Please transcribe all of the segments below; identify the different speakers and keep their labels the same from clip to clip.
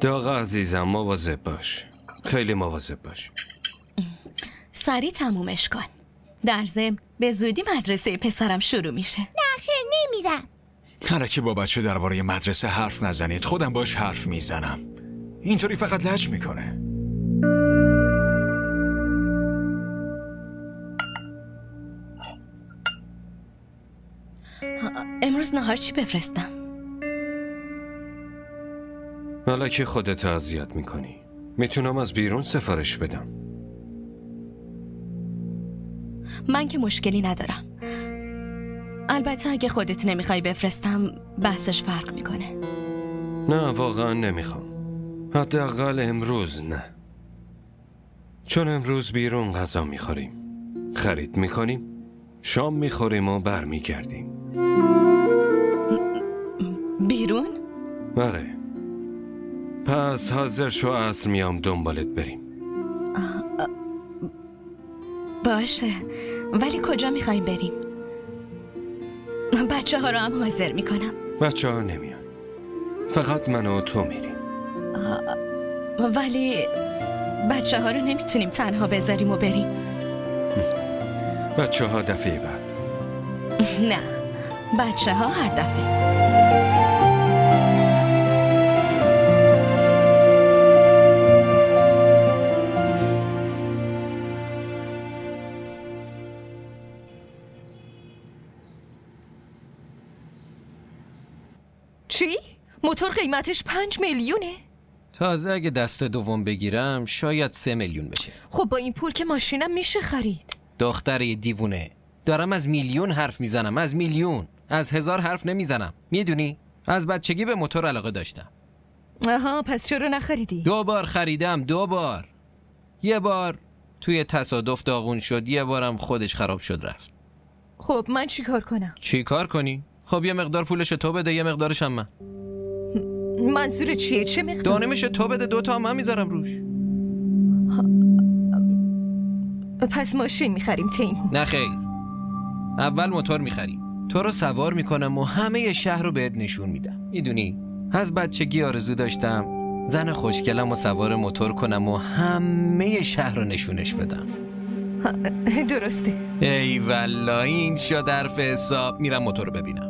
Speaker 1: داغ عزیزم مواظب باش، خیلی مواظب باش.
Speaker 2: سریع تمومش کن. در ضمن به زودی مدرسه پسرم شروع میشه.
Speaker 3: نه خیر نمیرم.
Speaker 4: هرکی با بچه درباره مدرسه حرف نزنید، خودم باش حرف میزنم. اینطوری فقط لج میکنه.
Speaker 2: امروز نهار چی بفرستم؟
Speaker 1: حالا که خودت اذیت میکنی، میتونم از بیرون سفارش بدم.
Speaker 2: من که مشکلی ندارم. البته اگه خودت نمیخوای بفرستم بحثش فرق میکنه.
Speaker 1: نه واقعا نمیخوام، حداقل امروز نه، چون امروز بیرون غذا میخوریم، خرید میکنیم، شام میخوریم و برمیگردیم.
Speaker 2: بیرون؟
Speaker 1: آره. پس حاضر شو عصر میام دنبالت بریم.
Speaker 2: باشه، ولی کجا میخوایم بریم؟ بچه ها رو هم حاضر میکنم.
Speaker 1: بچه ها نمیان، فقط من و تو میریم.
Speaker 2: ولی بچه ها رو نمیتونیم تنها بذاریم و بریم.
Speaker 1: بچه ها دفعه بعد.
Speaker 2: نه، بچه ها هر دفعه.
Speaker 5: چی؟ موتور قیمتش 5 میلیونه؟
Speaker 6: تازه اگه دست دوم بگیرم شاید 3 میلیون بشه.
Speaker 5: خب با این پول که ماشینم میشه خرید.
Speaker 6: دختر دیوونه، دارم از میلیون حرف میزنم، از میلیون، از 1000 حرف نمیزنم. میدونی؟ از بچگی به موتور علاقه داشتم.
Speaker 5: آها، پس چرا نخریدی؟
Speaker 6: 2 بار خریدم، 2 بار. یه بار توی تصادف داغون شد، یه بارم خودش خراب شد رفت.
Speaker 5: خب من چی کار کنم؟
Speaker 6: چی کار کنی؟ خب یه مقدار پولش تو بده، یه مقدارش هم من.
Speaker 5: منظور چیه؟ چه مقدار؟
Speaker 6: دانمش تو بده، 2 تا هم من میذارم روش.
Speaker 5: پس ماشین میخریم تیمور؟
Speaker 6: نه خیر، اول موتور میخریم، تو رو سوار میکنم و همه شهر رو بهت نشون میدم. میدونی از بچگی آرزو داشتم زن خوشگلم و سوار موتور کنم و همه شهر رو نشونش بدم.
Speaker 5: درسته.
Speaker 6: ای والله این شد حرف حساب. میرم موتور رو ببینم.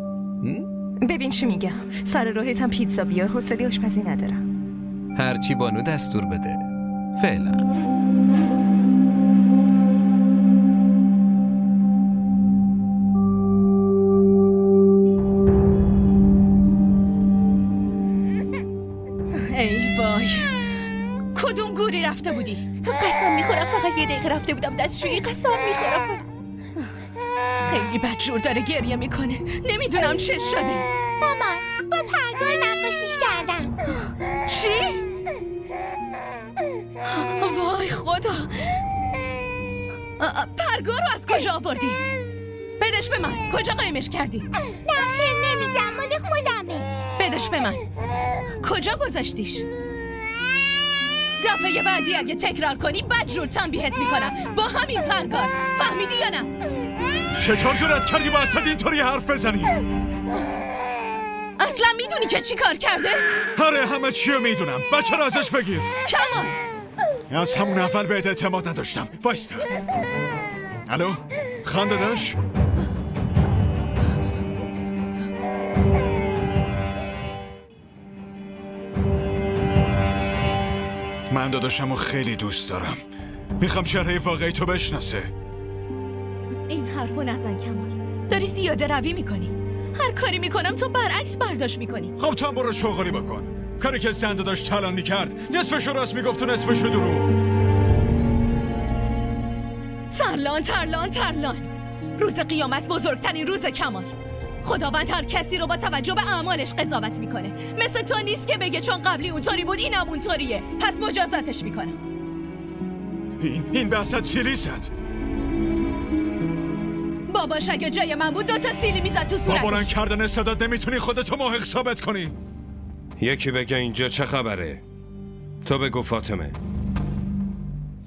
Speaker 5: ببین چی میگم، سر راهت هم پیتزا بیار، حوصله آشپزی ندارم.
Speaker 6: هرچی بانو دستور بده. فعلا.
Speaker 2: ای وای، کدوم گوری رفته بودی؟
Speaker 5: قسم میخورم فقط 1 دقیقه رفته بودم دستشویی، قسم میخورم.
Speaker 2: خیلی بدجور داره گریه میکنه، نمیدونم چه شده.
Speaker 3: مامان، با پرگار نقاشیش کردم.
Speaker 2: چی؟ وای خدا، پرگار رو از کجا آوردی؟ بدش به من، کجا قایمش کردی؟
Speaker 3: نه خیر نمیدم، مال خودمه.
Speaker 2: بدش به من، کجا گذاشتیش؟ دفعه بعدی اگه تکرار کنی بدجور تنبیهت میکنم با همین پرگار، فهمیدی یا نه؟
Speaker 4: چطور جرأت کردی با اسد اینطوری حرف بزنی؟
Speaker 2: اصلا میدونی که چی کار کرده؟
Speaker 4: آره همه چیو میدونم، بچه رو ازش بگیر.
Speaker 2: کمان،
Speaker 4: از همون اول بهت اعتماد نداشتم. وایستا. الو خان داداش؟ من داداشمو خیلی دوست دارم، میخوام چهره واقعی تو بشناسه.
Speaker 2: این حرفو نزن کمال، داری زیاده روی میکنی. هر کاری میکنم تو برعکس برداشت میکنی.
Speaker 4: خب تو هم برو شغلی بکن. کاری که زنده داشت تلان میکرد نصفشو راست میگفت و نصفشو دروغ.
Speaker 2: ترلان روز قیامت بزرگترین روز کمال. خداوند هر کسی رو با توجه به اعمالش قضاوت میکنه. مثل تو نیست که بگه چون قبلی اونطوری بود اینم اونطوریه، پس مجازاتش میکنم.
Speaker 4: این به اسد سیلی زد.
Speaker 2: باباش اگه جای من بود 2 تا سیلی میزد تو صورتش.
Speaker 4: با بلند کردن صدات نمیتونی خودتو محق ثابت کنی.
Speaker 1: یکی بگه اینجا چه خبره؟ تو بگو فاطمه.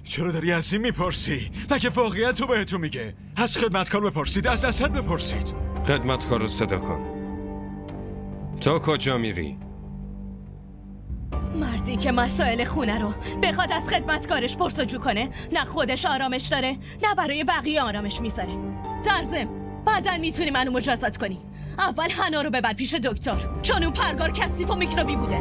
Speaker 4: چرا داری از این میپرسی؟ مگه واقعیت تو بهتون میگه؟ از خدمتکار بپرسید، از اسد بپرسید.
Speaker 1: خدمتکار رو صدا کن. تو کجا میری؟
Speaker 2: مردی کسی که مسائل خونه رو بخواد از خدمتکارش پرسجو کنه، نه خودش آرامش داره نه برای بقیه آرامش میذاره. در ضمن بعداً میتونی منو مجازات کنی. اول حنا رو ببر پیش دکتر، چون اون پرگار کثیف و میکروبی بوده.